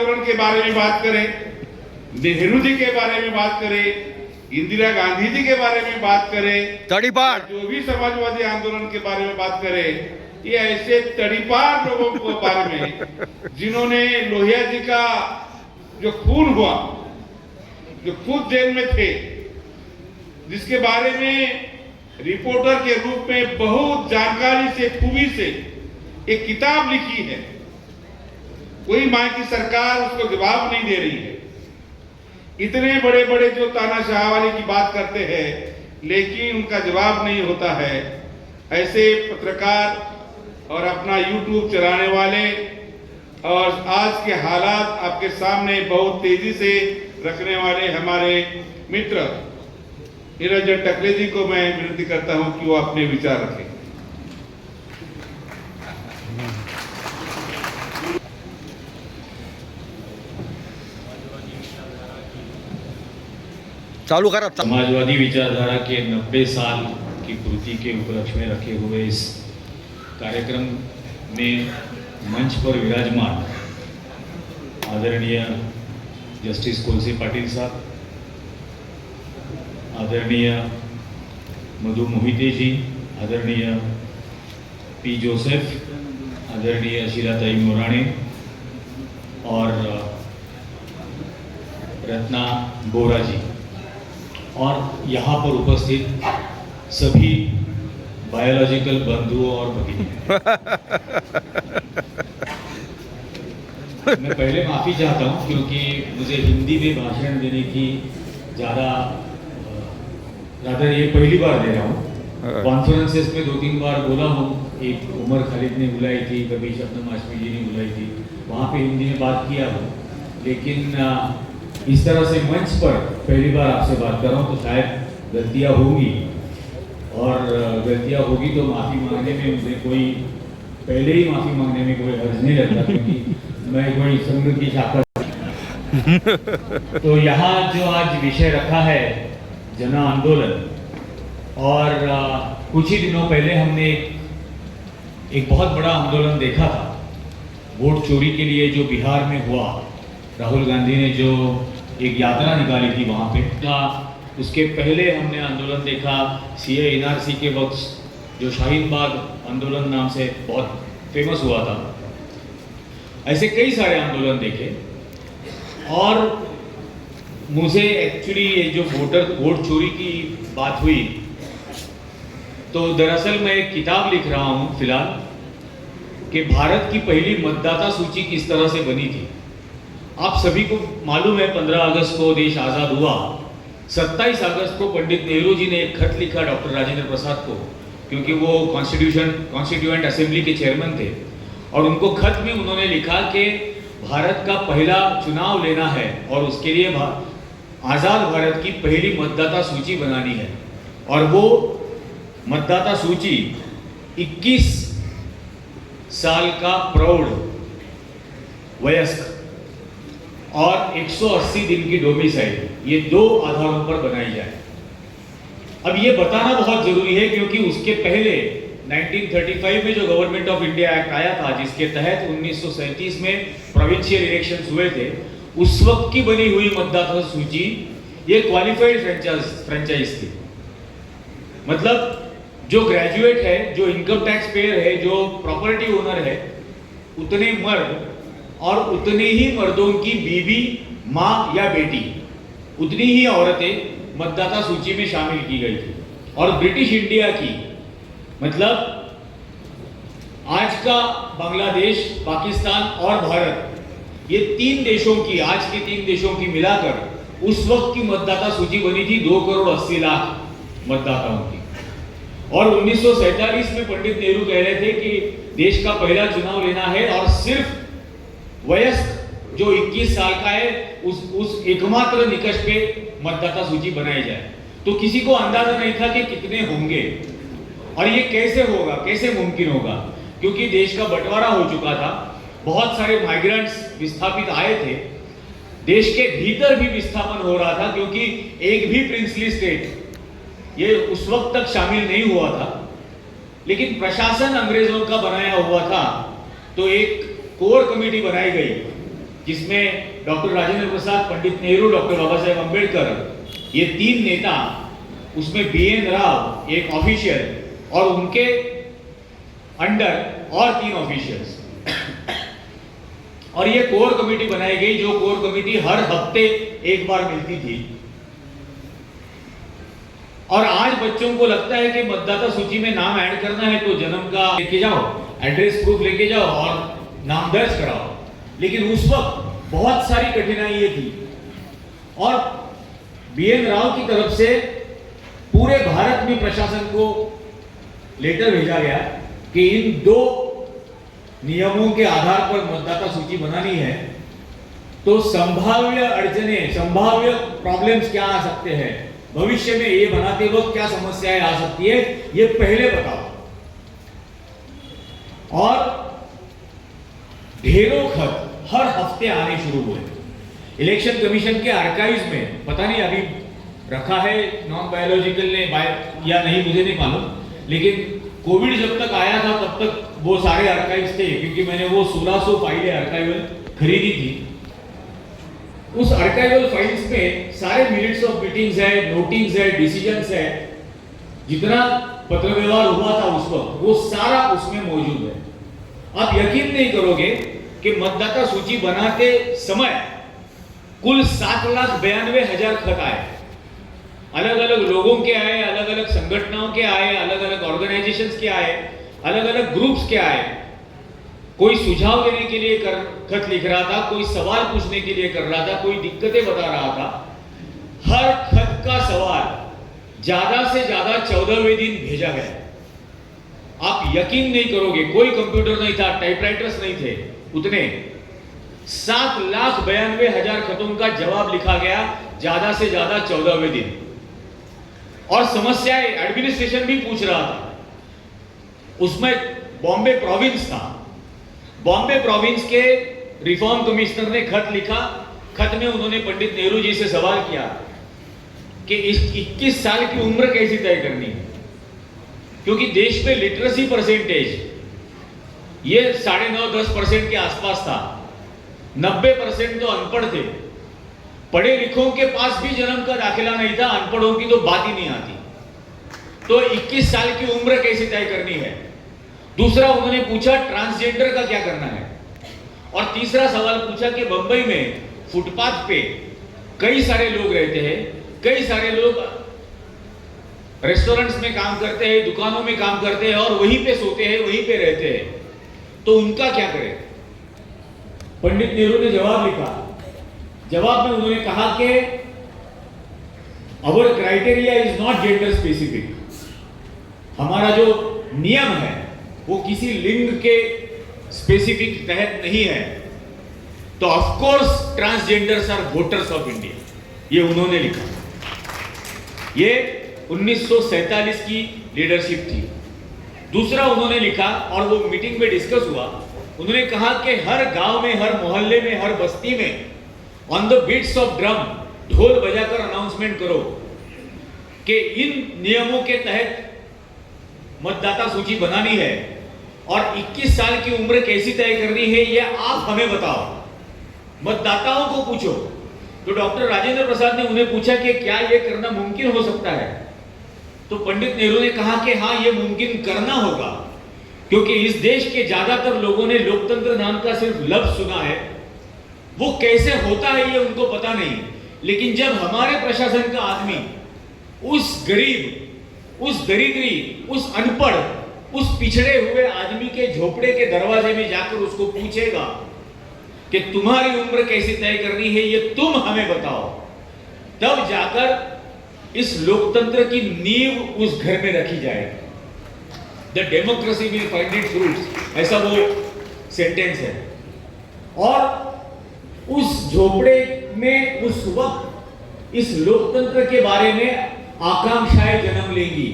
आंदोलन के बारे में बात करें, नेहरू जी के बारे में बात करें, इंदिरा गांधी जी के बारे में बात करें, तड़ीपार जो भी समाजवादी आंदोलन के बारे में बात करें, ये ऐसे तड़ीपार लोगों के बारे में जिन्होंने लोहिया जी का जो खून हुआ, जो खुद जेल में थे, जिसके बारे में रिपोर्टर के रूप में बहुत जानकारी से, खूबी से एक किताब लिखी है, कोई मां की सरकार उसको जवाब नहीं दे रही है। इतने बड़े बड़े जो तानाशाह वाले की बात करते हैं, लेकिन उनका जवाब नहीं होता है। ऐसे पत्रकार और अपना यूट्यूब चलाने वाले और आज के हालात आपके सामने बहुत तेजी से रखने वाले हमारे मित्र निरंजन टकले जी को मैं विनती करता हूं कि वो अपने विचार रखें। चालू करा। समाजवादी विचारधारा के 90 साल की पूर्ति के उपलक्ष्य में रखे हुए इस कार्यक्रम में मंच पर विराजमान आदरणीय जस्टिस कोलसे पाटिल साहब, आदरणीय मधु मोहिते जी, आदरणीय पी जोसेफ, आदरणीय शीलाताई मोराणे और रत्ना बोरा जी, और यहाँ पर उपस्थित सभी बायोलॉजिकल बंधुओं और भगिनी। मैं पहले माफ़ी चाहता हूँ क्योंकि मुझे हिंदी में भाषण देने की ज़्यादा ये पहली बार दे रहा हूँ। कॉन्फ्रेंसेस में 2-3 बार बोला हूँ, एक उमर खालिद ने बुलाई थी, कभी शबनम आशमी जी ने बुलाई थी, वहाँ पे हिंदी में बात किया हूँ, लेकिन इस तरह से मंच पर पहली बार आपसे बात कर रहा हूँ, तो शायद गलतियाँ होंगी, और गलतियाँ होगी तो माफ़ी मांगने में मुझे कोई, पहले ही माफ़ी मांगने में कोई हर्ज नहीं लगता, क्योंकि मैं कोई संघ की शाखा। तो यहाँ जो आज विषय रखा है जन आंदोलन, और कुछ ही दिनों पहले हमने एक बहुत बड़ा आंदोलन देखा था, वोट चोरी के लिए जो बिहार में हुआ। राहुल गांधी ने जो एक यात्रा निकाली थी वहाँ पे था, उसके पहले हमने आंदोलन देखा सीए एनआरसी के वक्त, जो शाहीन बाग आंदोलन नाम से बहुत फेमस हुआ था। ऐसे कई सारे आंदोलन देखे, और मुझे एक्चुअली ये जो वोट चोरी की बात हुई, तो दरअसल मैं एक किताब लिख रहा हूँ फिलहाल कि भारत की पहली मतदाता सूची किस तरह से बनी थी। आप सभी को मालूम है 15 अगस्त को देश आज़ाद हुआ। 27 अगस्त को पंडित नेहरू जी ने एक खत लिखा डॉक्टर राजेंद्र प्रसाद को, क्योंकि वो कॉन्स्टिट्यूएंट असेंबली के चेयरमैन थे, और उनको खत में उन्होंने लिखा कि भारत का पहला चुनाव लेना है और उसके लिए आज़ाद भारत की पहली मतदाता सूची बनानी है, और वो मतदाता सूची 21 साल का प्रौढ़ वयस्क और 180 दिन की डोमिसाइल, ये 2 आधारों पर बनाई जाए। अब ये बताना बहुत जरूरी है, क्योंकि उसके पहले 1935 में जो गवर्नमेंट ऑफ इंडिया एक्ट आया था, जिसके तहत 1937 में प्रोविंशियल इलेक्शंस हुए थे, उस वक्त की बनी हुई मतदाता सूची ये क्वालिफाइड फ्रेंचाइज थी। मतलब जो ग्रेजुएट है, जो इनकम टैक्स पेयर है, जो प्रॉपर्टी ओनर है, उतने मर्द और उतने ही मर्दों की बीवी, माँ या बेटी, उतनी ही औरतें मतदाता सूची में शामिल की गई थी। और ब्रिटिश इंडिया की, मतलब आज का बांग्लादेश, पाकिस्तान और भारत, ये 3 देशों की, आज के 3 देशों की मिलाकर उस वक्त की मतदाता सूची बनी थी 2 करोड़ 80 लाख मतदाताओं की। और 1947 में पंडित नेहरू कह रहे थे कि देश का पहला चुनाव लेना है और सिर्फ वयस्क जो 21 साल का है उस एकमात्र निकष पे मतदाता सूची बनाई जाए। तो किसी को अंदाजा नहीं था कि कितने होंगे और ये कैसे होगा, कैसे मुमकिन होगा, क्योंकि देश का बंटवारा हो चुका था, बहुत सारे माइग्रेंट्स विस्थापित आए थे, देश के भीतर भी विस्थापन हो रहा था, क्योंकि एक भी प्रिंसली स्टेट ये उस वक्त तक शामिल नहीं हुआ था। लेकिन प्रशासन अंग्रेजों का बनाया हुआ था, तो एक कोर कमेटी बनाई गई जिसमें डॉक्टर राजेंद्र प्रसाद, पंडित नेहरू, डॉक्टर बाबा साहेब अम्बेडकर, ये 3 नेता, उसमें BN राव एक ऑफिशियल और उनके अंडर और 3 ऑफिशियल्स, और ये कोर कमेटी बनाई गई, जो कोर कमेटी हर हफ्ते एक बार मिलती थी। और आज बच्चों को लगता है कि मतदाता सूची में नाम ऐड करना है तो जन्म का लेके जाओ, एड्रेस प्रूफ लेके जाओ और नाम दर्ज कराओ। लेकिन उस वक्त बहुत सारी कठिनाइयां थी और BN राव की तरफ से पूरे भारत में प्रशासन को लेटर भेजा गया कि इन 2 नियमों के आधार पर मतदाता सूची बनानी है, तो संभाव्य अड़चने, संभाव्य प्रॉब्लम्स क्या आ सकते हैं, भविष्य में ये बनाते वक्त क्या समस्याएं आ सकती है, ये पहले बताओ। और ढेरों खत हर हफ्ते आने शुरू हुए। इलेक्शन कमीशन के आर्काइव्स में, पता नहीं अभी रखा है नॉन बायोलॉजिकल ने या नहीं, मुझे नहीं मालूम, लेकिन कोविड जब तक आया था तब तक वो सारे आर्काइव्स थे, क्योंकि मैंने वो 1600 फाइलें आर्काइवल खरीदी थी। उस आर्काइवल फाइल्स में सारे मिनट्स ऑफ मीटिंग्स है, नोटिंग्स है, डिसीजंस है, जितना पत्र व्यवहार हुआ था उस वक्त, वो सारा उसमें मौजूद है। आप यकीन नहीं करोगे कि मतदाता सूची बनाते समय कुल 7,92,000 खत आए। अलग अलग लोगों के आए, अलग अलग संगठनों के आए, अलग अलग ऑर्गेनाइजेशंस के आए, अलग अलग ग्रुप्स के आए। कोई सुझाव देने के लिए खत लिख रहा था, कोई सवाल पूछने के लिए कर रहा था, कोई दिक्कतें बता रहा था। हर खत का सवाल ज्यादा से ज्यादा 14वें दिन भेजा गया। आप यकीन नहीं करोगे, कोई कंप्यूटर नहीं था, टाइपराइटर्स नहीं थे, उतने 7,92,000 खतों का जवाब लिखा गया ज्यादा से ज्यादा 14वें दिन। और समस्याएं एडमिनिस्ट्रेशन भी पूछ रहा था। उसमें बॉम्बे प्रोविंस था, बॉम्बे प्रोविंस के रिफॉर्म कमिश्नर ने खत लिखा। खत में उन्होंने पंडित नेहरू जी से सवाल किया कि इस 21 साल की उम्र कैसी तय करनी है, क्योंकि देश में लिटरेसी परसेंटेज ये 9.5-10% के आसपास था। 90% तो अनपढ़ थे। पढ़े लिखों के पास भी जन्म का दाखिला नहीं था, अनपढ़ों की तो बात ही नहीं आती। तो 21 साल की उम्र कैसे तय करनी है। दूसरा उन्होंने पूछा ट्रांसजेंडर का क्या करना है। और तीसरा सवाल पूछा कि बंबई में फुटपाथ पे कई सारे लोग रहते हैं, कई सारे लोग रेस्टोरेंट्स में काम करते हैं, दुकानों में काम करते हैं और वहीं पे सोते हैं, वहीं पे रहते हैं, तो उनका क्या करें। पंडित नेहरू ने जवाब लिखा। जवाब में उन्होंने कहा कि our criteria is not gender specific. हमारा जो नियम है वो किसी लिंग के स्पेसिफिक तहत नहीं है। तो of course transgenders are voters of India, ये उन्होंने लिखा। ये 1947 की लीडरशिप थी। दूसरा उन्होंने लिखा, और वो मीटिंग में डिस्कस हुआ, उन्होंने कहा कि हर गांव में, हर मोहल्ले में, हर बस्ती में on the beats of drum ढोल बजाकर अनाउंसमेंट करो कि इन नियमों के तहत मतदाता सूची बनानी है और 21 साल की उम्र कैसी तय करनी है ये आप हमें बताओ, मतदाताओं को पूछो। तो डॉक्टर राजेंद्र प्रसाद ने उन्हें पूछा कि क्या यह करना मुमकिन हो सकता है। तो पंडित नेहरू ने कहा कि हाँ, यह मुमकिन करना होगा, क्योंकि इस देश के ज्यादातर लोगों ने लोकतंत्र नाम का सिर्फ लफ्ज सुना है, वो कैसे होता है ये उनको पता नहीं। लेकिन जब हमारे प्रशासन का आदमी उस गरीब, उस दरिद्री, उस अनपढ़, उस पिछड़े हुए आदमी के झोपड़े के दरवाजे में जाकर उसको पूछेगा कि तुम्हारी उम्र कैसे तय करनी है, ये तुम हमें बताओ, तब जाकर इस लोकतंत्र की नींव उस घर में रखी जाएगी। The democracy will find its roots, ऐसा वो सेंटेंस है। और उस झोपड़े में उस वक्त इस लोकतंत्र के बारे में आकांक्षाएं जन्म लेंगी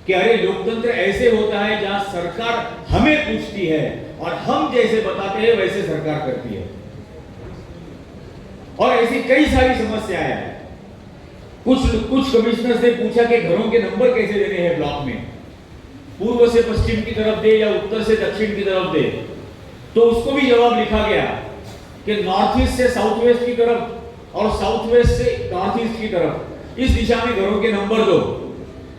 कि अरे लोकतंत्र ऐसे होता है जहां सरकार हमें पूछती है और हम जैसे बताते हैं वैसे सरकार करती है। और ऐसी कई सारी समस्याएं हैं। कुछ कमिश्नर से पूछा कि घरों के नंबर कैसे देने हैं ब्लॉक में, पूर्व से पश्चिम की तरफ दे या उत्तर से दक्षिण की तरफ दे। तो उसको भी जवाब लिखा गया कि नॉर्थ ईस्ट से साउथ वेस्ट की तरफ और साउथ वेस्ट से नॉर्थ ईस्ट की तरफ इस दिशा में घरों के नंबर दो।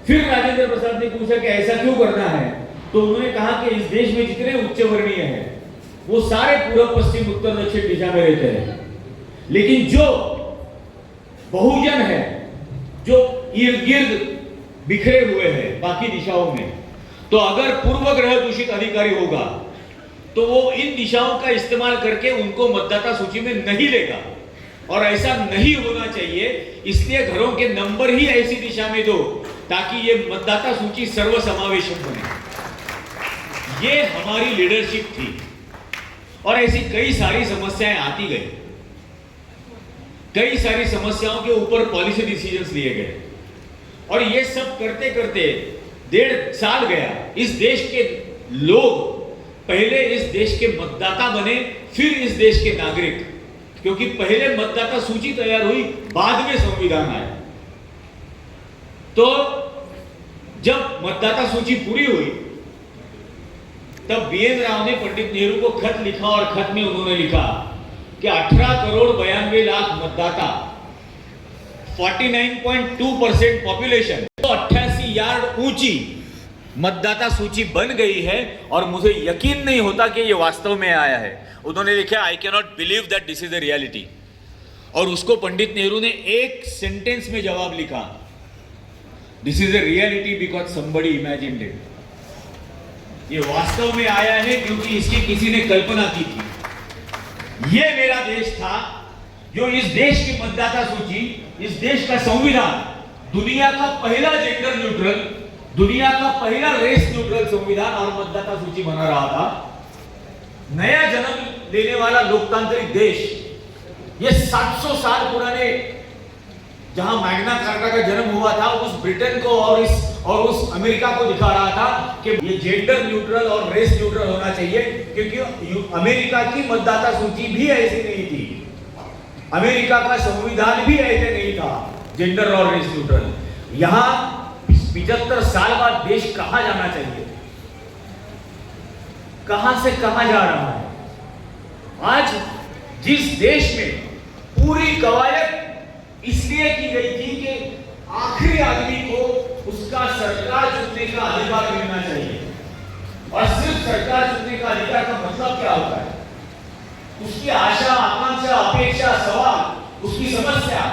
फिर राजेंद्र प्रसाद ने पूछा कि ऐसा क्यों करना है, तो उन्होंने कहा कि इस देश में जितने उच्च वर्णीय हैं वो सारे पूर्व पश्चिम उत्तर दक्षिण दिशा में रहते हैं, लेकिन जो बहुजन है, जो इर्द गिर्द बिखरे हुए हैं बाकी दिशाओं में, तो अगर पूर्व ग्रह दूषित अधिकारी होगा तो वो इन दिशाओं का इस्तेमाल करके उनको मतदाता सूची में नहीं लेगा, और ऐसा नहीं होना चाहिए। इसलिए घरों के नंबर ही ऐसी दिशा में दो ताकि ये मतदाता सूची सर्वसमावेशक बने। ये हमारी लीडरशिप थी, और ऐसी कई सारी समस्याएं आती गई, कई सारी समस्याओं के ऊपर पॉलिसी डिसीजंस लिए गए, और ये सब करते करते 1.5 साल गया। इस देश के लोग पहले इस देश के मतदाता बने, फिर इस देश के नागरिक, क्योंकि पहले मतदाता सूची तैयार हुई, बाद में संविधान आया। तो जब मतदाता सूची पूरी हुई तब बीएन राव ने पंडित नेहरू को खत लिखा, और खत में उन्होंने लिखा कि 18 करोड़ 92 लाख मतदाता, 49.2% पॉपुलेशन, 88 यार्ड ऊंची मतदाता सूची बन गई है, और मुझे यकीन नहीं होता कि ये वास्तव में आया है। उन्होंने लिखा, I can not believe that this is the reality, और उसको पंडित नेहरू ने एक सेंटेंस में जवाब लिखा, this is a reality because somebody imagined it. ये वास्तव में आया है क्योंकि इसकी किसी ने कल्पना की थी। ये मेरा देश था जो इस देश की मतदाता सूची, इस देश का संविधान, दुनिया का पहला जेंडर न्यूट्रल, दुनिया का पहला रेस न्यूट्रल संविधान और मतदाता सूची बना रहा था। नया जन्म लेने वाला लोकतांत्रिक देश, ये 700 साल पुराने जहां मैग्ना कार्टा का जन्म हुआ था, उस ब्रिटेन को और उस अमेरिका को दिखा रहा था कि ये जेंडर न्यूट्रल और रेस न्यूट्रल होना चाहिए, क्योंकि अमेरिका की मतदाता सूची भी ऐसी नहीं थी, अमेरिका का संविधान भी ऐसे नहीं था जेंडर और रेस न्यूट्रल। यहां 75 साल बाद देश कहां जाना चाहिए, कहां से कहां जा रहा है। आज जिस देश में पूरी कवायद इसलिए की गई थी कि आखिरी आदमी को उसका सरकार चुनने का अधिकार मिलना चाहिए, और सिर्फ सरकार चुनने का अधिकार का मतलब क्या होता है, उसकी आशा, आकांक्षा, अपेक्षा, सवाल, उसकी समस्या,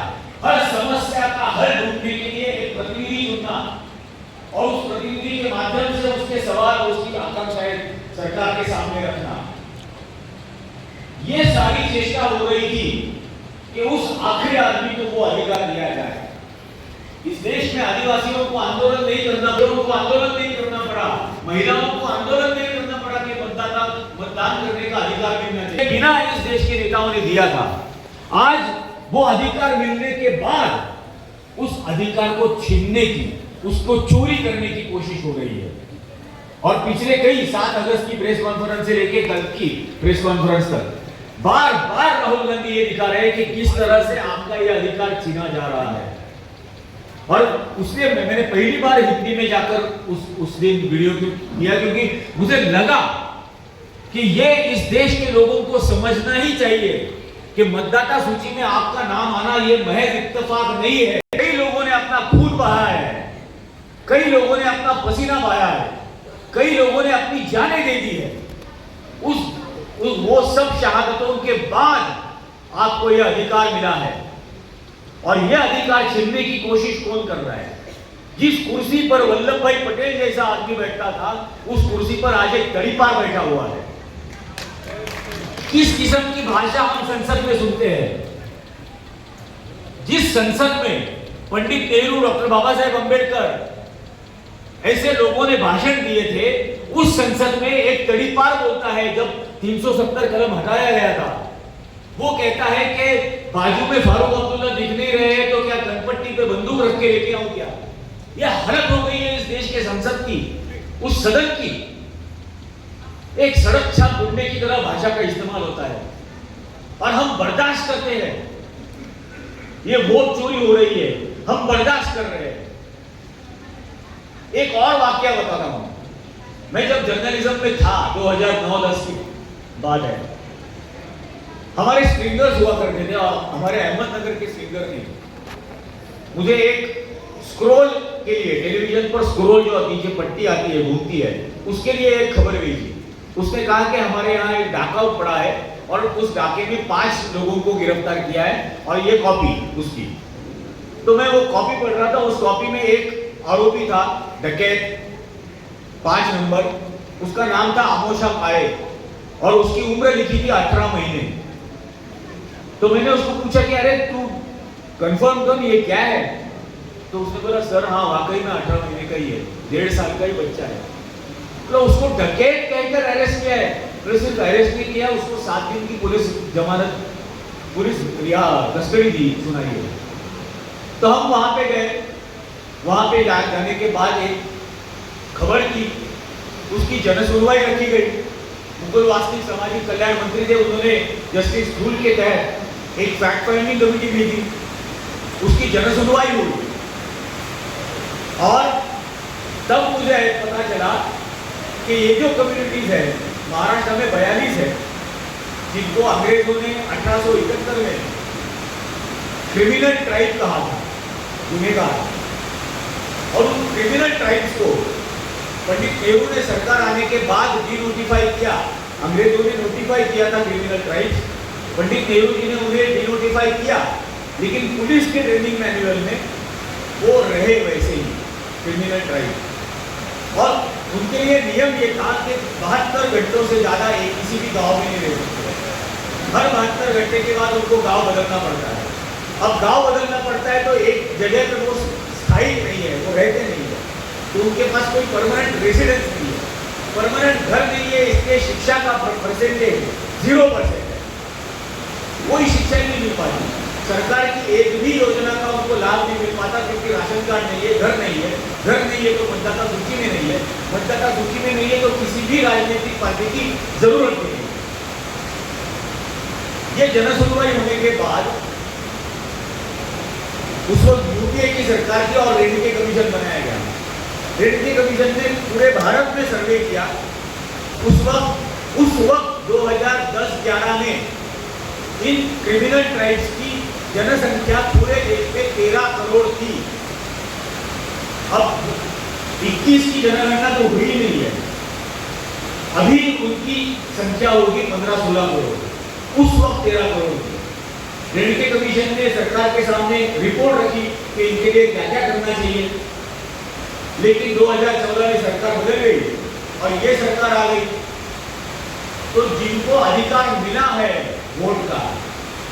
हर समस्या का हल ढूंढने के लिए एक प्रतिनिधि चुनना, और उस प्रतिनिधि के माध्यम से उसके सवाल, उसकी आकांक्षाएं सरकार के सामने रखना। ये सारी चेष्टा हो रही थी कि उस आखिरी आदमी को वो अधिकार दिया जाए। इस देश में आदिवासियों को आंदोलन नहीं करना, लोगों को आंदोलन नहीं करना पड़ा, महिलाओं को आंदोलन नहीं करना पड़ा कि मतदान करने का अधिकार मिलना चाहिए, बिना इस देश के नेताओं ने दिया था। आज वो अधिकार मिलने के बाद उस अधिकार को छीनने की, उसको चोरी करने की कोशिश हो रही है। और पिछले कई 7 अगस्त की प्रेस कॉन्फ्रेंस से लेके कल की प्रेस कॉन्फ्रेंस तक बार बार राहुल गांधी ये दिखा रहे हैं कि किस तरह से आपका ये अधिकार छीना जा रहा है। और उसने, मैंने पहली बार हिंदी में जाकर उस दिन वीडियो किया, क्योंकि मुझे लगा कि ये इस देश के लोगों को समझना ही चाहिए कि मतदाता सूची में आपका नाम आना ये महज इत्तेफाक नहीं है। कई लोगों ने अपना खून बहाया है, कई लोगों ने अपना पसीना बहाया है, कई लोगों ने अपनी जानें दे दी है। वो सब शहादतों के बाद आपको यह अधिकार मिला है, और यह अधिकार छीनने की कोशिश कौन कर रहा है? जिस कुर्सी पर वल्लभ भाई पटेल जैसा आदमी बैठता था, उस कुर्सी पर आज एक तड़ीपार बैठा हुआ है। किस किस्म की भाषा हम संसद में सुनते हैं? जिस संसद में पंडित नेहरू, डॉक्टर बाबा साहेब अंबेडकर ऐसे लोगों ने भाषण दिए थे, उस संसद में एक तड़ीपार बोलता है, जब 370 कलम हटाया गया था, वो कहता है कि बाजू में फारूक अब्दुल्ला दिख नहीं रहे हैं तो क्या कनपट्टी पे बंदूक रख के लेके आऊं क्या? यह हरकत हो गई है इस देश के संसद की, उस सदन की। एक सड़क छाप ढूंढने की तरह भाषा का इस्तेमाल होता है, और हम बर्दाश्त करते हैं। ये वोट चोरी हो रही है, हम बर्दाश्त कर रहे हैं। एक और वाकया बताता हूं। मैं जब जर्नलिज्म में था, 2009-10 की बात है, हमारे स्ट्रिंगर्स हुआ करते थे और हमारे अहमदनगर के स्ट्रिंगर नहीं। मुझे एक स्क्रोल के लिए टेलीविजन पर स्क्रोल जो नीचे पट्टी आती है घूमती है उसके लिए एक खबर भेजी। उसने कहा कि हमारे यहाँ एक डाका पड़ा है और उस डाके में 5 लोगों को गिरफ्तार किया है और ये कॉपी उसकी। तो मैं वो कॉपी पढ़ रहा था। उस कॉपी में एक आरोपी था डकैत 5 नंबर, उसका नाम था आमोशा पाए और उसकी उम्र लिखी थी 18 महीने। तो मैंने उसको पूछा कि अरे तू कंफर्म कर ये क्या है? तो उसने बोला सर हाँ वाकई में 18 महीने का ही है, 1.5 साल का ही बच्चा है। तो उसको डकैत कहकर अरेस्ट किया है। तो सिर्फ अरेस्ट नहीं किया, उसको 7 दिन की पुलिस जमानत पुलिस या कस्टडी दी सुनाई है। तो हम वहां पे गए। वहां पे जाने के बाद एक खबर की, उसकी जनसुनवाई रखी गई। मुकुल वासनिक सामाजिक कल्याण मंत्री थे, उन्होंने जस्टिस धूल के तहत एक फैक्ट फाइंडिंग कमेटी भेजी, उसकी जनसुनवाई हुई और तब मुझे पता चला कि ये जो कम्युनिटीज है महाराष्ट्र में 42 है जिनको अंग्रेजों ने 1871 में क्रिमिनल ट्राइब कहा था, गुनहगार। और उन क्रिमिनल ट्राइब्स को पंडित नेहरू ने सरकार आने के बाद डिनोटिफाई किया। अंग्रेजों ने नोटिफाई किया था क्रिमिनल ट्राइब्स, पंडित नेहरू जी ने उन्हें डिनोटिफाई किया, लेकिन पुलिस के ट्रेनिंग मैनुअल में वो रहे वैसे ही क्रिमिनल ट्राइब। और उनके लिए नियम ये था कि 72 घंटों से ज्यादा एक किसी भी गांव में नहीं रह सकते। हर 72 घंटे के बाद उनको गांव बदलना पड़ता है। अब गांव बदलना पड़ता है तो एक जगह पर वो स्थायी नहीं है, वो रहते नहीं है, तो उनके पास कोई परमानेंट रेसिडेंस नहीं है, परमानेंट घर नहीं है, इसलिए शिक्षा का परसेंटेज 0% है। कोई शिक्षा नहीं मिल पाती, सरकार की एक भी योजना का उनको लाभ नहीं मिल पाता क्योंकि राशन कार्ड नहीं है, घर नहीं है, घर नहीं है तो मतदाता सूची में नहीं है, मतदाता सूची में नहीं है तो किसी भी राजनीतिक पार्टी की जरूरत नहीं है। ये जनसुनवाई होने के बाद उस वक्त यूपीए की सरकार थी और रेणुके कमीशन बनाया गया। रेणुके कमीशन ने पूरे भारत में सर्वे किया। उस वक्त 2010-11 में इन क्रिमिनल ट्राइब्स की जनसंख्या पूरे देश में 13 करोड़ थी। अब 21 की जनगणना तो हुई नहीं है, अभी उनकी संख्या होगी 15-16 करोड़। उस वक्त 13 करोड़ थी। रेणुके कमीशन ने सरकार के सामने रिपोर्ट रखी कि इनके लिए क्या क्या करना चाहिए, लेकिन 2014 में सरकार बदल गई और ये सरकार आ गई। तो जिनको अधिकार मिला है वोट का,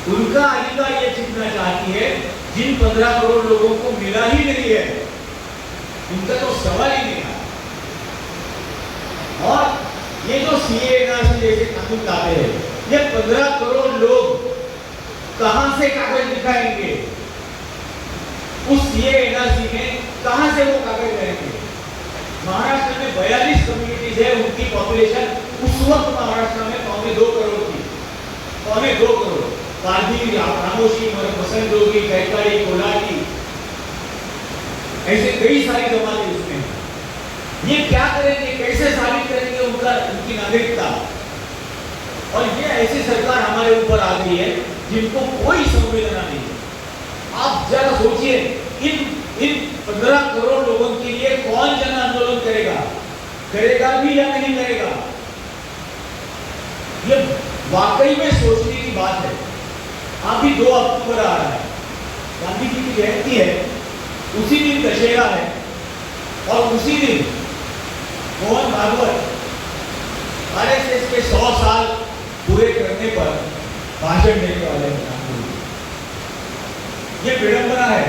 उनका अधिकार ये छीनना चाहती है जिन 15 करोड़ लोगों को मिला ही नहीं है, उनका तो सवाल ही नहीं है। और ये जो सीए एनआरसी जैसे कानून लाते हैं, ये 15 करोड़ लोग कहां से कागज दिखाएंगे? उस सीए एनआरसी में कहां से वो कागज करेंगे? महाराष्ट्र में 42 कम्युनिटीज है, उनकी पॉपुलेशन उस वक्त महाराष्ट्र में 2.25 करोड़ थी। 2.25 करोड़। पारधी, रामोशी, मसनजोगी, कैकाड़ी, कोलाटी, ऐसे कई सारी जमातें उसमें। ये क्या करेंगे, कैसे साबित करेंगे उनकी नागरिकता? और ये ऐसी सरकार हमारे ऊपर आ गई है जिनको कोई संवेदना नहीं है। आप जरा सोचिए, इन 15 करोड़ लोगों के लिए कौन जन आंदोलन करेगा भी या नहीं करेगा? ये वाकई में सोचने की बात है। अभी 2 अक्टूबर आ रहा है, गांधी जी की जयंती है, उसी दिन दशहरा है और उसी दिन मोहन भागवत आरएसएस के 100 साल पूरे करने पर भाषण देने वाले हैं। ये विडंबना है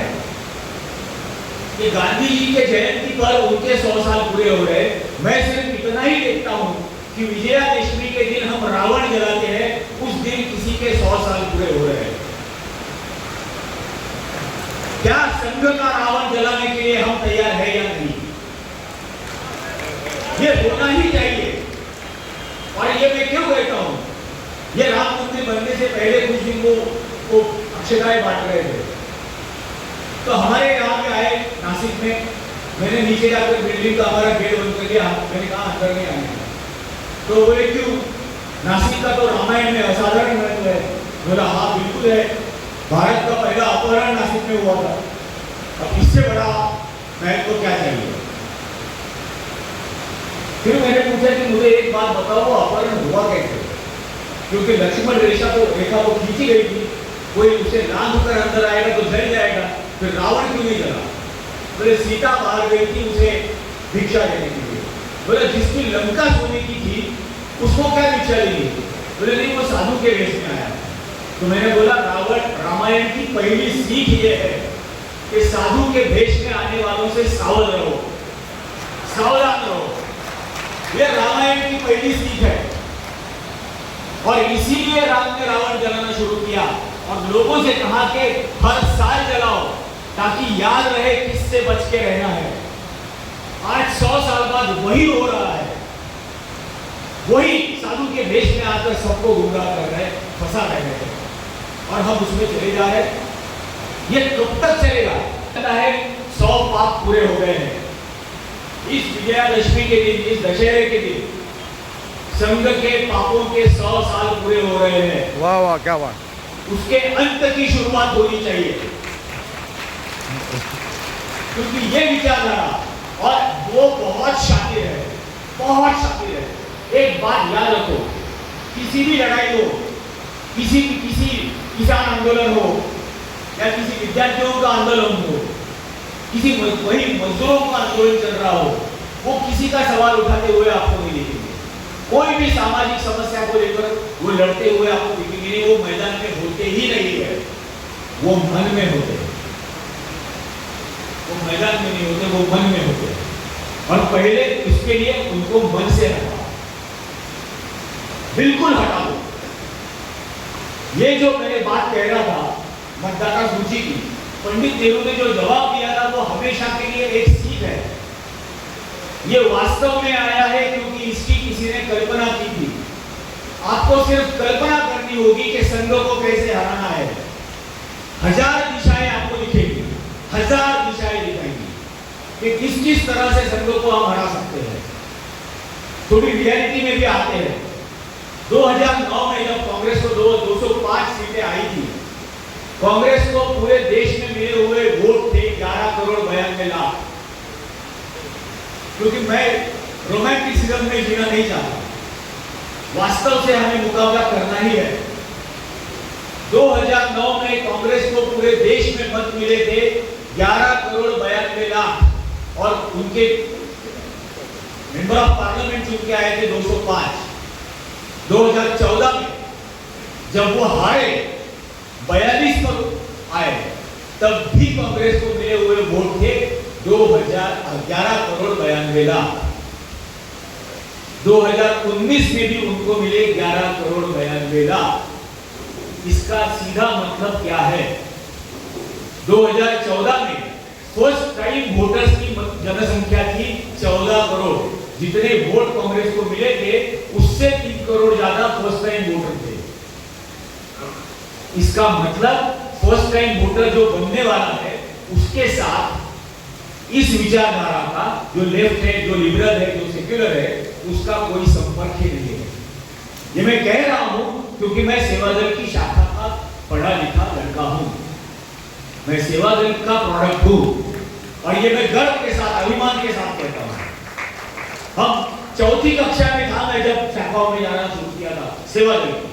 कि गांधी जी के जयंती पर उनके 100 साल पूरे हो रहे। मैं सिर्फ इतना ही देखता हूं कि विजयादशमी के दिन हम रावण जलाते हैं, उस दिन किसी के 100 साल पूरे हो रहे हैं। क्या संघ का रावण जलाने के लिए हम तैयार है या नहीं? ये होना ही चाहिए। और ये मैं क्यों कहता हूं, ये राम मंदिर बनने से पहले कुछ दिन वो अक्षताएं बांट रहे थे, तो हमारे यहाँ पे आए नासिक में। मैंने नीचे जाकर बिल्डिंग का हमारा गेट बंद कर दिया, मैंने कहा अंदर नहीं आने। तो बोले क्यों? नासिक का तो रामायण में असाधारण महत्व है, बोला हाँ बिल्कुल है, भारत का पहला अपहरण नासिक में हुआ था, अब इससे बड़ा महल को क्या चाहिए। फिर मैंने पूछा कि मुझे एक बात बताओ, वो अपहरण हुआ कैसे, क्योंकि लक्ष्मण रेखा को खींची गई थी, कोई उसे लांघ कर अंदर आएगा तो जल जाएगा, फिर रावण क्यों नहीं जला। बोले सीता बाहर गई थी उसे भिक्षा देने के लिए। बोले जिसकी लंका सोने की थी उसको क्या भिक्षा देनी। बोले नहीं, वो साधु के वेश में आया। तो मैंने बोला रामायण की पहली सीख ये है कि साधु के वेश में आने वालों से सावध रहो, सावधान रहो। ये रामायण की पहली सीख है। और इसीलिए राम ने रावण जलाना शुरू किया और लोगों से कहा कि हर साल जलाओ ताकि याद रहे किससे बच के रहना है। आज 100 साल बाद वही हो रहा है, वही साधु के वेश में आकर सबको गुमराह कर रहे, फंसा रहे हैं और हम उसमें चले जा रहे हैं। ये कब तक चलेगा? पता है 100 पाप पूरे हो गए हैं। इस विजयादशमी के दिन, इस दशहरे के दिन संघ के पापों के 100 साल पूरे हो रहे हैं। वाह वाह, क्या बात। उसके अंत की शुरुआत होनी चाहिए, क्योंकि ये विचारधारा, और वो बहुत शातिर है, बहुत शातिर है। एक बात याद रखो, किसी भी लड़ाई हो, किसी किसान आंदोलन हो या किसी विद्यार्थियों का आंदोलन हो, किसी वही मजदूरों का आंदोलन चल रहा हो, वो किसी का सवाल उठाते हुए आपको नहीं दिखेंगे। कोई भी सामाजिक समस्या को लेकर वो लड़ते हुए आपको दिखेंगे नहीं। वो मैदान में होते ही नहीं है, वो मन में होते हैं। वो मैदान में नहीं होते, वो मन में होते हैं। और पहले इसके लिए उनको मन से हटाओ, बिल्कुल हटा दो। ये जो मैंने बात कह रहा था मतदाता सूची की, पंडित नेहरू ने जो जवाब दिया था वो हमेशा के लिए एक सीख है। ये वास्तव में आया है क्योंकि इसकी किसी ने कल्पना की थी। आपको सिर्फ कल्पना करनी होगी कि संघ को कैसे हराना है। 1000 दिशाएं आपको दिखेंगी, 1000 दिशाएं दिखाएंगी कि किस तरह से संघ को हम हरा सकते हैं। थोड़ी रियलिटी में भी आते हैं। 2009 में जब कांग्रेस को 205 सीटें आई थी, कांग्रेस को पूरे देश में मिले हुए वोट थे 11 करोड़ 92 लाख। क्योंकि मैं रोमांटिसिज्म में जीना नहीं चाहता, वास्तव से हमें मुकाबला करना ही है। 2009 में कांग्रेस को पूरे देश में मत मिले थे 11 करोड़ 92 लाख और उनके मेंबर ऑफ पार्लियामेंट चुन के आए थे 205। 2014 में जब वो हारे 42 पर आए, तब भी कांग्रेस को मिले हुए वोट थे 11 करोड़ 92 लाख। 2019 में भी उनको मिले 11 करोड़ 92 लाख। इसका सीधा मतलब क्या है? 2014 में फर्स्ट टाइम वोटर्स की जनसंख्या थी 14 करोड़। जितने वोट कांग्रेस को मिले थे उससे 3 करोड़ ज्यादा फर्स्ट टाइम वोटर थे। इसका मतलब फर्स्ट टाइम वोटर जो बनने वाला है उसके साथ इस विचारधारा का, जो लेफ्ट है, जो लिबरल है, जो सेक्युलर है, उसका कोई संपर्क ही नहीं है। ये मैं कह रहा हूं क्योंकि मैं सेवादल की शाखा का पढ़ा लिखा लड़का हूं। मैं सेवादल का प्रोडक्ट हूं और ये मैं गर्व के साथ, अभिमान के साथ कहता हूं। हम 4th कक्षा में था मैं जब शाखाओं में जाना शुरू किया था सेवादल की।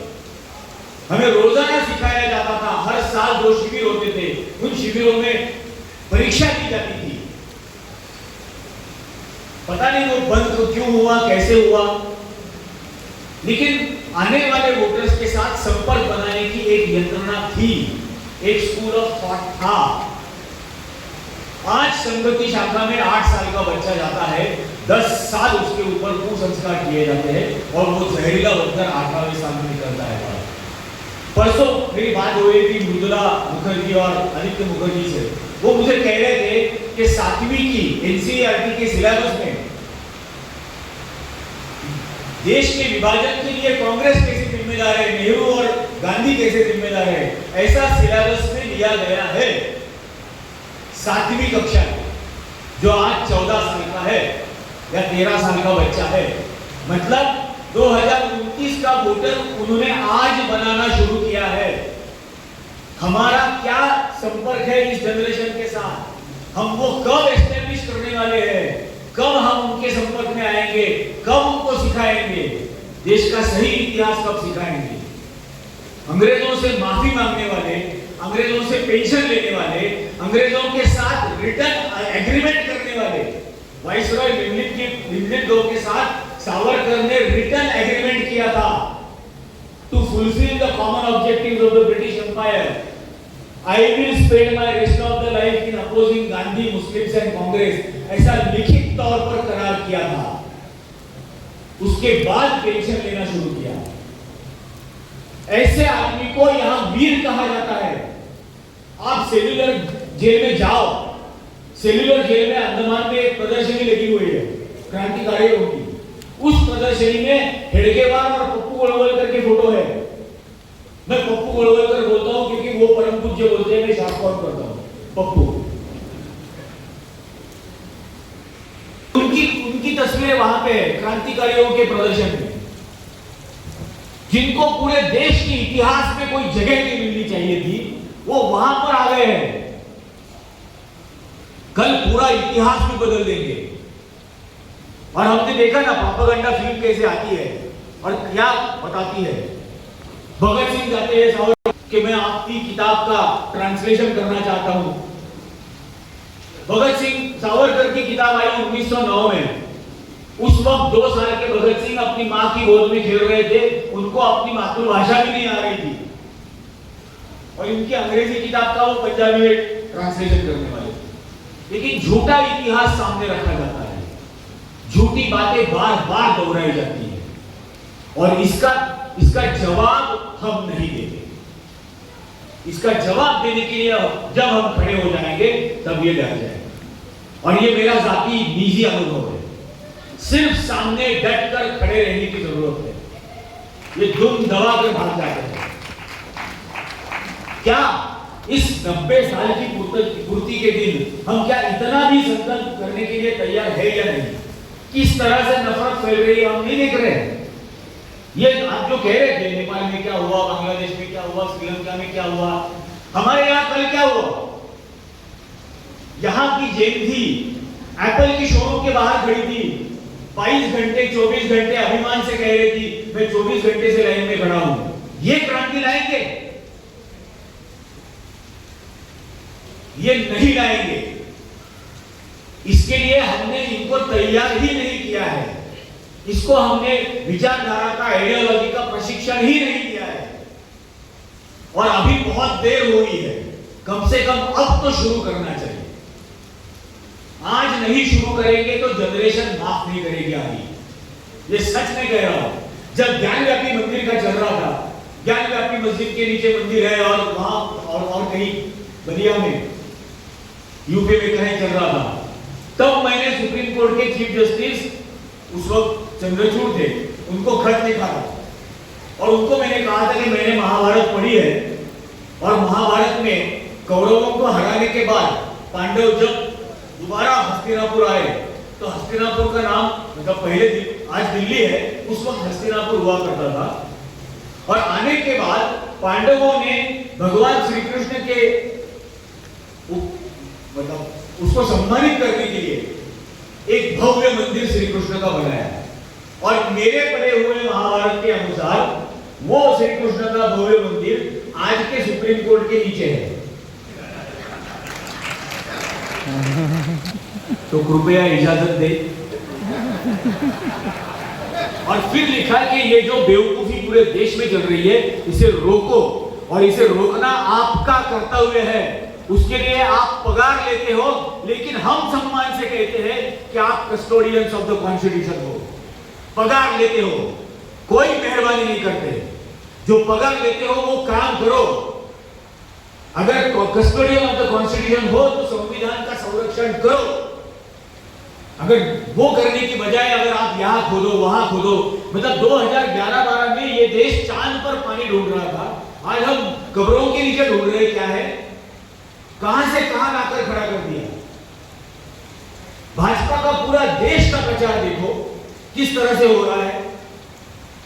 हमें रोजाना सिखाया जाता था, हर साल 2 शिविर होते थे, उन शिविरों में परीक्षा दी जाती थी। पता नहीं वो बंद तो क्यों हुआ, कैसे हुआ, लेकिन आने वाले वोटर्स के साथ संपर्क बनाने की एक यंत्रणा थी, एक स्कूल ऑफ थॉट था। आज संघ की शाखा में 8 साल का बच्चा जाता है, 10 साल उसके ऊपर कुसंस्कार किए जाते हैं और वो जहरीला बनकर 18वें साल में निकलता है। परसों मेरी बात हो रही थी मृदुला मुखर्जी और आदित्य मुखर्जी से। वो मुझे कह रहे थे कि 7वीं की एनसीईआरटी के सिलेबस में देश के विभाजन के लिए कांग्रेस कैसे जिम्मेदार है, नेहरू और गांधी कैसे जिम्मेदार है, ऐसा सिलेबस में लिया गया है 7वीं कक्षा में, जो आज 14 साल का है या 13 साल का बच्चा है। मतलब 2019 29 का वोटर उन्होंने आज बनाना शुरू किया है। हमारा क्या संपर्क है इस जनरेशन के साथ? हम वो कब एस्टेब्लिश करने वाले हैं? कब हम उनके संपर्क में आएंगे? कब उनको सिखाएंगे? देश का सही इतिहास कब सिखाएंगे? अंग्रेजों से माफी मांगने वाले, अंग्रेजों से पेंशन लेने वाले, अंग्रेजों के साथ रिटर्न एग्रीमेंट करने वाले, वाइसरॉय लिमलिथगो के साथ सावरकर ने रिटर्न एग्रीमेंट किया था to fulfil the common objectives of the British empire. I will spend my rest of the life in opposing Gandhi, Muslims and Congress, ऐसा लिखित तौर पर करार किया था। उसके बाद पेंशन लेना शुरू किया। ऐसे आदमी को यहां वीर कहा जाता है। आप सेल्यूलर जेल में जाओ, सेल्यूलर जेल में अंडमान में एक प्रदर्शनी लगी हुई है क्रांतिकारियों की। उस प्रदर्शनी में हेडगेवार और पप्पू गोलवलकर के फोटो है। मैं पप्पू गोलवलकर बोलता हूं क्योंकि वो परम पूज्य बोलते हैं, मैं शार्ट फॉर्म करता हूं पप्पू। उनकी तस्वीरें वहां पे है क्रांतिकारियों के प्रदर्शन में, जिनको पूरे देश के इतिहास में कोई जगह नहीं मिलनी चाहिए थी, वो वहां पर आ गए हैं। कल पूरा इतिहास भी बदल देंगे। और हमने देखा ना प्रोपेगेंडा फिल्म कैसे आती है और क्या बताती है। भगत सिंह जाते हैं सावर कि मैं आपकी किताब का ट्रांसलेशन करना चाहता हूं। भगत सिंह सावरकर की किताब आई 1909 में। उस वक्त 2 साल के भगत सिंह अपनी मां की गोद में खेल रहे थे, उनको अपनी मातृभाषा भी नहीं आ रही थी और इनकी अंग्रेजी किताब का वो पंजाबी में ट्रांसलेशन करने वाले थे। लेकिन झूठा इतिहास सामने रखा जाता है, झूठी बातें बार बार दोहराई जाती है और इसका जवाब हम नहीं देते। इसका जवाब देने के लिए जब हम खड़े हो जाएंगे तब ये डर जाएगा। और ये मेरा जाती निजी अनुभव है। सिर्फ सामने डट कर खड़े रहने की जरूरत है। ये दुम दबा कर भाग जाते हैं। क्या इस 90 साल की पूर्ति के दिन हम क्या इतना भी संकल्प करने के लिए तैयार है या नहीं? किस तरह से नफरत फैल रही है हम नहीं देख रहे हैं। ये आप जो कह रहे थे नेपाल में क्या हुआ, बांग्लादेश में क्या हुआ, श्रीलंका में क्या हुआ, हमारे यहाँ कल क्या हुआ? यहाँ की जेन थी, एप्पल की शोरूम के बाहर खड़ी थी, 22 घंटे 24 घंटे अभिमान से कह रही थी मैं 24 घंटे से लाइन में खड़ा हूं। ये क्रांति लाएंगे? ये नहीं लाएंगे। इसके लिए हमने इनको तैयार ही नहीं किया है। इसको हमने विचारधारा का, आइडियोलॉजी का प्रशिक्षण ही नहीं दिया है। और अभी बहुत देर हुई है, कम से कम अब तो शुरू करना चाहिए। आज नहीं शुरू करेंगे तो जनरेशन माफ नहीं करेगी आगे। ये सच में कह रहा हूं। जब ज्ञानव्यापी मंदिर का चल रहा था, ज्ञानव्यापी मस्जिद के नीचे मंदिर है और वहां और कहीं बलिया में, यूपी में कहीं चल रहा था, तब मैंने सुप्रीम कोर्ट के चीफ जस्टिस उस वक्त चंद्रचूड़ थे, उनको खत लिखा था और उनको मैंने कहा था कि मैंने महाभारत पढ़ी है और महाभारत में कौरवों को हराने के बाद पांडव जब दोबारा हस्तिनापुर आए तो हस्तिनापुर का नाम मतलब पहले आज दिल्ली है, उस वक्त हस्तिनापुर हुआ करता था। और आने के बाद पांडवों ने भगवान श्री कृष्ण के मतलब उसको सम्मानित करने के लिए एक भव्य मंदिर श्री कृष्ण का बनाया और मेरे पढ़े हुए महाभारत के अनुसार वो श्री कृष्ण का भव्य मंदिर आज के सुप्रीम कोर्ट के नीचे है। तो कृपया इजाजत दे। और फिर लिखा कि ये जो बेवकूफी पूरे देश में चल रही है इसे रोको और इसे रोकना आपका कर्तव्य है। उसके लिए आप पगार लेते हो, लेकिन हम सम्मान से कहते हैं कि आप कस्टोडियंस ऑफ द कॉन्स्टिट्यूशन हो। पगार लेते हो, कोई मेहरबानी नहीं करते। जो पगार लेते हो वो काम करो। अगर कस्टोडियन ऑफ द कॉन्स्टिट्यूशन हो तो संविधान का संरक्षण करो। अगर वो करने की बजाय अगर आप यहाँ खोदो वहां खोदो, मतलब 2011-12 में ये देश चांद पर पानी ढूंढ रहा था, आज हम कब्रों के नीचे ढूंढ रहे। क्या है, कहां से कहां लाकर खड़ा कर दिया। भाजपा का पूरा देश का प्रचार देखो किस तरह से हो रहा है।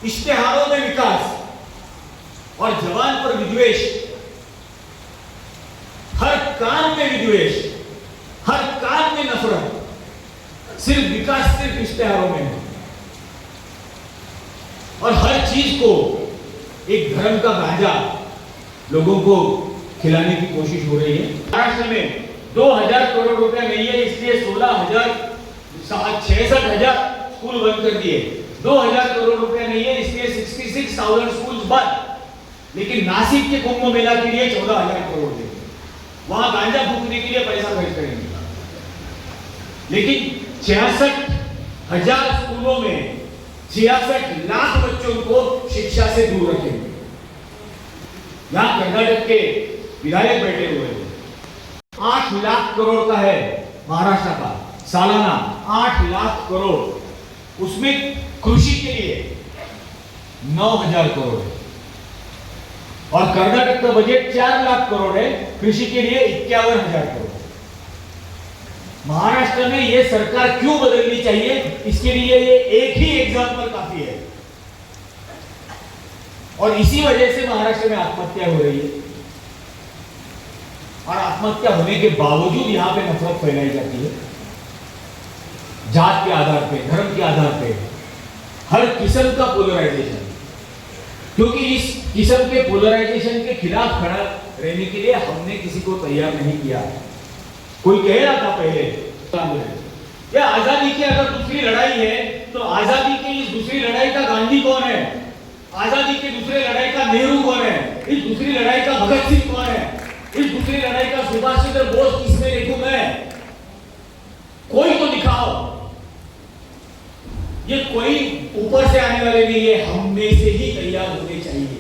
इश्तेहारों में विकास और जवान पर विद्वेष, हर काम में विद्वेष, हर काम में नफरत, सिर्फ विकास सिर्फ इश्तेहारों में है। और हर चीज को एक धर्म का गांजा लोगों को खिलाने की कोशिश हो रही है। महाराष्ट्र में 2000 करोड़ रुपए नहीं है, इसलिए 66,000 स्कूल बंद कर दिए। 2000 करोड़ रुपए नहीं है, इसलिए 66,000 स्कूल बंद। लेकिन नासिक के कुंभ मेला के लिए 14,000 करोड़ देंगे, वहां गांजा फूकने के लिए पैसा खर्च करेंगे। लेकिन 66,000 स्कूलों में 66 लाख बच्चों को शिक्षा से दूर रखेंगे। यहां कर्नाटक के विधायक बैठे हुए हैं, 8 लाख करोड़ का है महाराष्ट्र का सालाना, 8 लाख करोड़। उसमें कृषि के लिए 9,000 करोड़ है और कर्नाटक का बजट 4 लाख करोड़ है, कृषि के लिए 51,000 करोड़। महाराष्ट्र में यह सरकार क्यों बदलनी चाहिए, इसके लिए ये एक ही एग्जाम्पल काफी है। और इसी वजह से महाराष्ट्र में आत्महत्या हो रही है और आत्महत्या होने के बावजूद यहां पे नफरत फैलाई जाती है, जात के आधार पे, धर्म के आधार पे, हर किस्म का पोलराइजेशन। क्योंकि इस किस्म के पोलराइजेशन के खिलाफ खड़ा रहने के लिए हमने किसी को तैयार नहीं किया। कोई कह रहा था पहले या आजादी की अगर दूसरी लड़ाई है तो आजादी की इस दूसरी लड़ाई का गांधी कौन है, आजादी के दूसरे लड़ाई का नेहरू कौन है, इस दूसरी लड़ाई का भगत सिंह कौन है, इस दूसरी लड़ाई का सुभाष चंद्र बोस किसमें देखूं मैं? कोई तो दिखाओ। ये कोई ऊपर से आने वाले नहीं है, हम में से ही तैयार होने चाहिए,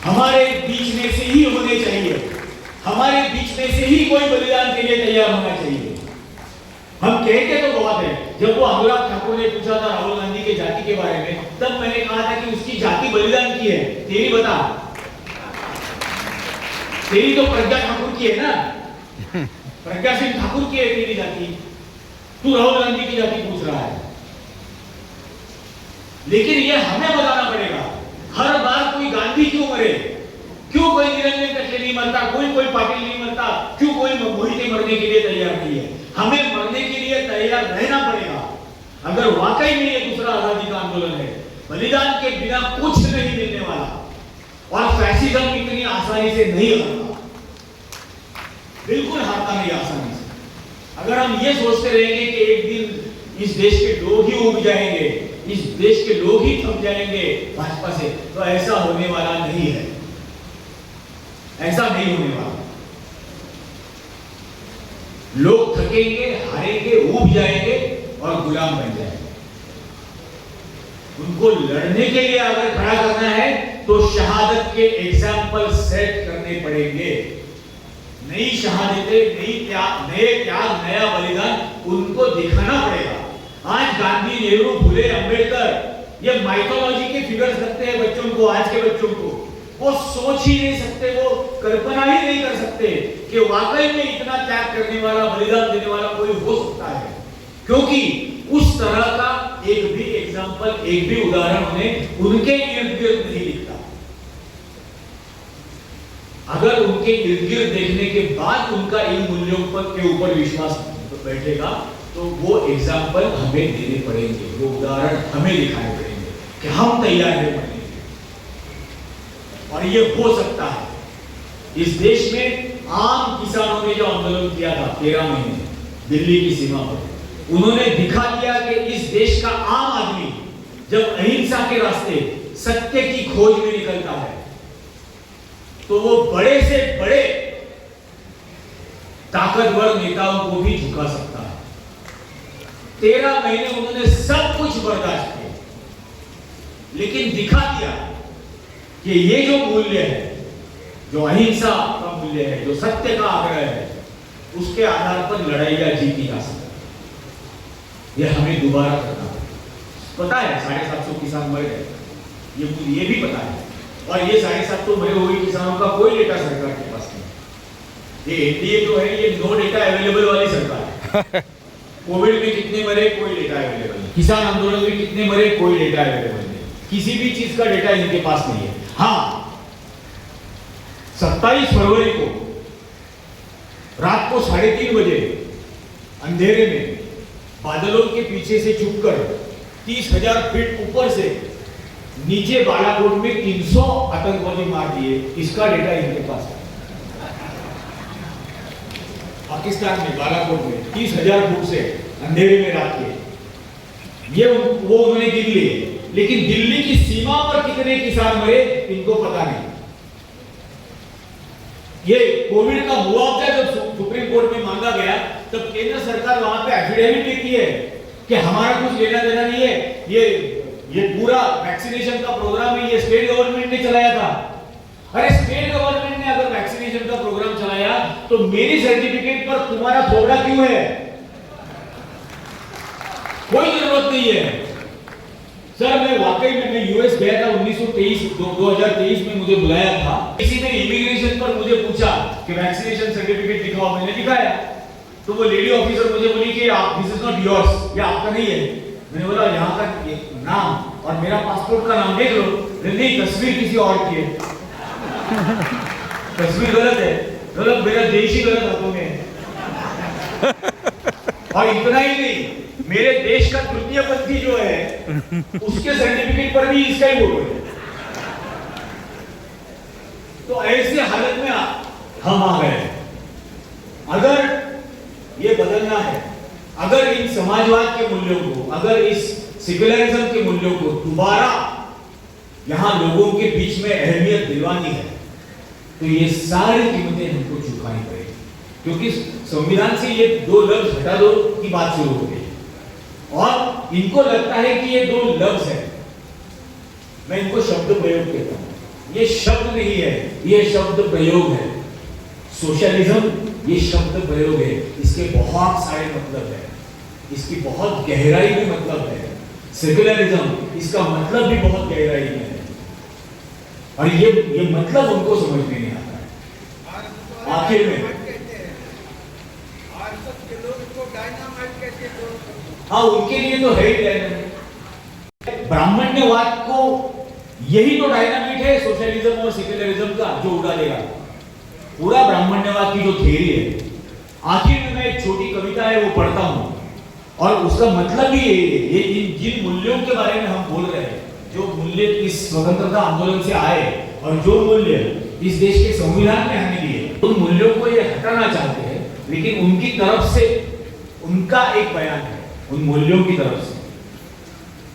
हमारे बीच में से ही होने चाहिए, हमारे बीच में से ही कोई बलिदान के लिए तैयार होना चाहिए। हम कहते तो बहुत है। जब वो अनुराग ठाकुर ने पूछा था राहुल गांधी के जाति के बारे में, तब मैंने कहा था कि उसकी जाति बलिदान की है, तेरी बता, तेरी तो प्रज्ञा ठाकुर की है ना, प्रज्ञा सिंह ठाकुर की है तेरी जाति, तू राहुल गांधी की जाति पूछ रहा है। लेकिन ये हमें बताना पड़ेगा, हर बार कोई गांधी क्यों मरे, क्यों कोई निरंजन कटले नहीं मरता, कोई पाटिल नहीं मरता, क्यों कोई मोहिते मरने के लिए तैयार नहीं है? हमें मरने के लिए तैयार रहना पड़ेगा। अगर वाकई में ये दूसरा आजादी का आंदोलन है, बलिदान के बिना कुछ नहीं मिलने वाला और फैसिज्म इतनी आसानी से नहीं हारता, बिल्कुल हारता नहीं आसानी से। अगर हम ये सोचते रहेंगे कि एक दिन इस देश के लोग ही उग जाएंगे, इस देश के लोग ही थम जाएंगे भाजपा से, तो ऐसा होने वाला नहीं है, ऐसा नहीं होने वाला। लोग थकेंगे, हारेंगे, ऊब जाएंगे और गुलाम बन जाएंगे। उनको लड़ने के लिए अगर खड़ा करना है तो शहादत के एग्जाम्पल सेट करने पड़ेंगे। नई शहादतें, नए त्याग, नया बलिदान उनको दिखाना पड़ेगा। आज गांधी, नेहरू, फुले, अंबेडकर ये माइथोलॉजी के फिगर्स लगते हैं बच्चों को, आज के बच्चों को। वो सोच ही नहीं सकते, वो कल्पना ही नहीं कर सकते कि वाकई में इतना त्याग करने वाला, बलिदान देने वाला कोई हो सकता है, क्योंकि उस तरह का एक भी एग्जाम्पल, एक भी उदाहरण उन्हें उनके इर्द गिर्द नहीं दिखता। अगर उनके इर्द गिर्द देखने के बाद उनका इन मूल्यों के ऊपर विश्वास बैठेगा तो वो एग्जाम्पल हमें देने पड़ेंगे, वो उदाहरण हमें दिखाने पड़ेंगे कि हम तैयार हैं बनने के। और ये हो सकता है। इस देश में आम किसानों ने जो आंदोलन किया था 13 महीने दिल्ली की सीमा पर, उन्होंने दिखा दिया कि इस देश का आम आदमी जब अहिंसा के रास्ते, सत्य की खोज में निकलता है तो वो बड़े से बड़े ताकतवर नेताओं को भी झुका सकता है। 13 महीने उन्होंने सब कुछ बर्दाश्त किया, लेकिन दिखा दिया कि ये जो मूल्य है, जो अहिंसा का मूल्य है, जो सत्य का आग्रह है, उसके आधार पर लड़ाइयां जीती जा सकती है। ये हमें दोबारा करना है। पता है 750 किसान मर गए, ये भी पता है। और ये 750 मरे हुए किसानों का कोई डेटा सरकार के पास नहीं। ये एनडीए जो है, ये नो डेटा अवेलेबल वाली सरकार है। कोविड में कितने मरे, कोई डेटा अवेलेबल नहीं। किसान आंदोलन में कितने मरे, कोई डेटा अवेलेबल नहीं। किसी भी चीज का डेटा इनके पास नहीं है। हाँ, 27 फरवरी को रात को 3:30 बजे अंधेरे में बादलों के पीछे से छुपकर 30,000 फीट ऊपर से नीचे बालाकोट में 300 आतंकवादी मार दिए। इसका डेटा इनके पास है। पाकिस्तान में बालाकोट में 30,000 फुट से अंधेरे में रात के ये वो उन्होंने गिन लिए, लेकिन दिल्ली की सीमा पर कितने किसान मरे इनको पता नहीं। ये कोविड का मुआवजा जब सुप्रीम कोर्ट में मांगा गया तब केंद्र सरकार वहां पे एफिडेविट देती है कि हमारा कुछ लेना देना नहीं है, ये पूरा वैक्सीनेशन का प्रोग्राम है, ये स्टेट गवर्नमेंट ने चलाया था। अरे स्टेट गवर्नमेंट ने अगर वैक्सीनेशन का प्रोग्राम चलाया तो मेरी सर्टिफिकेट पर तुम्हारा थोड़ा क्यों है? कोई जरूरत नहीं है। सर मैं वाकई में यूएस गया था 2023 में मुझे बुलाया था। किसी ने इमिग्रेशन पर मुझे पूछा कि वैक्सीनेशन सर्टिफिकेट दिखाओ, मैंने दिखाया तो वो लेडी ऑफिसर मुझे बोली कि आप दिस इज नॉट योर्स, ये आपका नहीं है। मैंने बोला यहाँ का नाम और मेरा पासपोर्ट का नाम देख लो। नहीं, तस्वीर किसी और की है, तस्वीर गलत है, गलत, मेरा देश ही गलत हाथों में है। और इतना ही नहीं, मेरे देश का तृतीय पंथी जो है उसके सर्टिफिकेट पर भी इसका ही फोटो है। तो ऐसी हालत में हम आ गए। अगर ये बदलना है, अगर इन समाजवाद के मूल्यों को, अगर इस सेक्युलरिज्म के मूल्यों को दोबारा यहां लोगों के बीच में अहमियत दिलवानी है तो ये सारी कीमतें हमको चुकानी पड़ेगी। क्योंकि संविधान से ये 2 लफ्ज हटा दो की बात शुरू हो गई और इनको लगता है कि ये 2 लफ्ज है। मैं इनको शब्द प्रयोग कहता हूं। ये शब्द नहीं है, ये शब्द प्रयोग है। सोशलिज्म ये शब्द प्रयोग है, इसके बहुत सारे मतलब है, इसकी बहुत गहराई में मतलब है। सेक्युलरिज्म इसका मतलब भी बहुत गहराई में है और ये मतलब उनको समझ में नहीं आता है। आखिर में हाँ, उनके लिए तो है ही डायनामिक। ब्राह्मण्यवाद को यही तो डायनामिक है सोशलिज्म और सेक्युलरिज्म का, जो उड़ा देगा पूरा ब्राह्मण्यवाद की जो थियरी है। आखिर में मैं एक छोटी कविता है वो पढ़ता हूं और उसका मतलब भी ये जिन मूल्यों के बारे में हम बोल रहे हैं, जो मूल्य इस स्वतंत्रता आंदोलन से आए और जो मूल्य इस देश के संविधान में हमें दिए, उन मूल्यों को ये हटाना चाहते हैं। लेकिन उनकी तरफ से उनका एक बयान है, उन मूल्यों की तरफ से,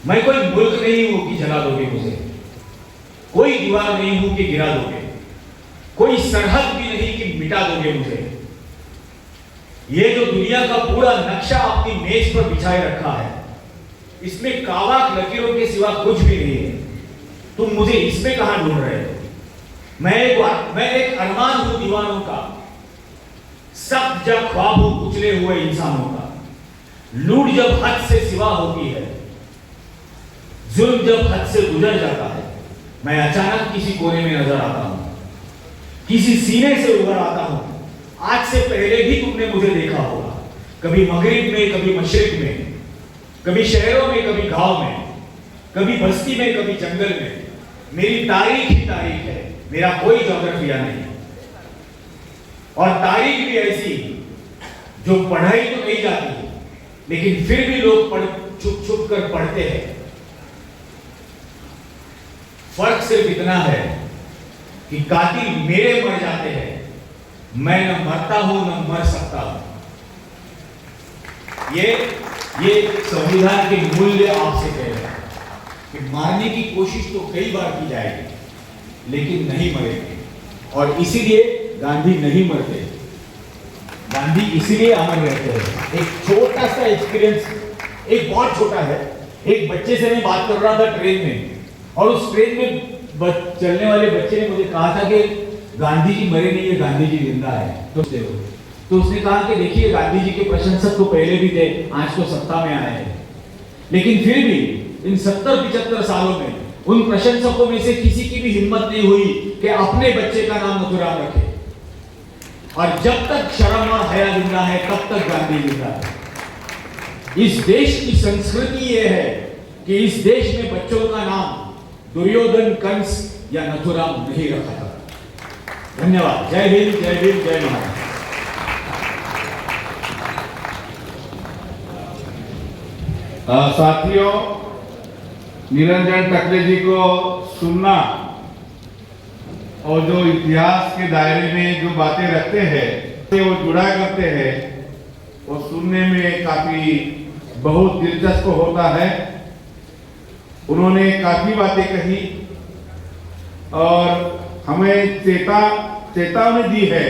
मैं कोई मुल्क नहीं हूं कि जला दोगे मुझे, कोई दीवार नहीं हूं कि गिरा दोगे, कोई सरहद भी नहीं कि मिटा दोगे मुझे। ये जो दुनिया का पूरा नक्शा अपनी मेज पर बिछाए रखा है, इसमें कावाक लकीरों के सिवा कुछ भी नहीं है। तुम मुझे इसमें कहां ढूंढ रहे हो? मैं एक अरमान हूं दीवानों का, सख्त जब ख्वाब हूं कुचले हुए इंसानों का। लूट जब हद से सिवा होती है, जुल्म जब हद से गुजर जाता है, मैं अचानक किसी कोने में नजर आता हूं, किसी सीने से उभर आता हूं। आज से पहले भी तुमने मुझे देखा होगा, कभी मगरिब में, कभी मशरिक में, कभी शहरों में, कभी गांव में, कभी बस्ती में, कभी जंगल में। मेरी तारीख ही तारीख है, मेरा कोई ज्योग्राफिया नहीं। और तारीख भी ऐसी जो पढ़ाई तो नहीं जाती, लेकिन फिर भी लोग छुप छुप कर पढ़ते हैं। फर्क सिर्फ इतना है कि कातिल मेरे मर जाते हैं, मैं न मरता हूं न मर सकता हूं। ये संविधान के मूल्य आपसे कह रहे हैं कि मारने की कोशिश तो कई बार की जाएगी लेकिन नहीं मरेंगे। और इसीलिए गांधी नहीं मरते, गांधी इसीलिए अमर रहते हैं। एक छोटा सा एक्सपीरियंस, एक बहुत छोटा है। एक बच्चे से मैं बात कर रहा था ट्रेन में, और उस ट्रेन में चलने वाले बच्चे ने मुझे कहा था कि गांधी जी मरे नहीं है, गांधी जी जिंदा है। तो उसने कहा कि देखिए गांधी जी के प्रशंसक तो पहले भी थे, आज तो सत्ता में आए हैं, लेकिन फिर भी इन 70-75 सालों में उन प्रशंसकों में से किसी की भी हिम्मत नहीं हुई कि अपने बच्चे का नाम नथुराम रखे। और जब तक शर्म और हया जिंदा है तब तक गांधी जिंदा है। इस देश की संस्कृति ये है कि इस देश में बच्चों का नाम दुर्योधन, कंस या नथुराम नहीं रखा था। धन्यवाद। जय हिंद, जय हिंद, जय महाराज। साथियों, निरंजन टकले जी को सुनना और जो इतिहास के दायरे में जो बातें रखते हैं वो जुड़ा करते हैं, वो सुनने में काफी बहुत दिलचस्प होता है। उन्होंने काफी बातें कही और हमें चेतावनी दी है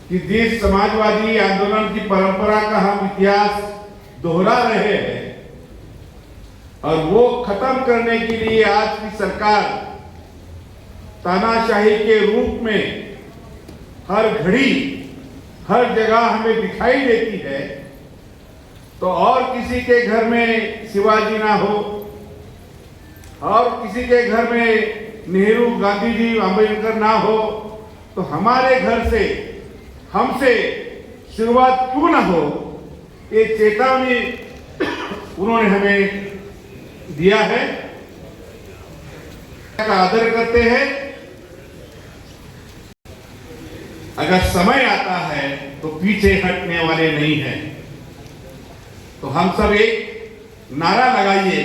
कि जिस समाजवादी आंदोलन की परंपरा का हम इतिहास दोहरा रहे हैं और वो खत्म करने के लिए आज की सरकार तानाशाही के रूप में हर घड़ी हर जगह हमें दिखाई देती है, तो और किसी के घर में शिवाजी ना हो और किसी के घर में नेहरू, गांधी जी, अम्बेडकर ना हो, तो हमारे घर से हमसे शुरुआत क्यों ना हो, ये चेतावनी उन्होंने हमें दिया है। का आदर करते हैं। अगर समय आता है तो पीछे हटने वाले नहीं हैं। तो हम सब एक नारा लगाइए,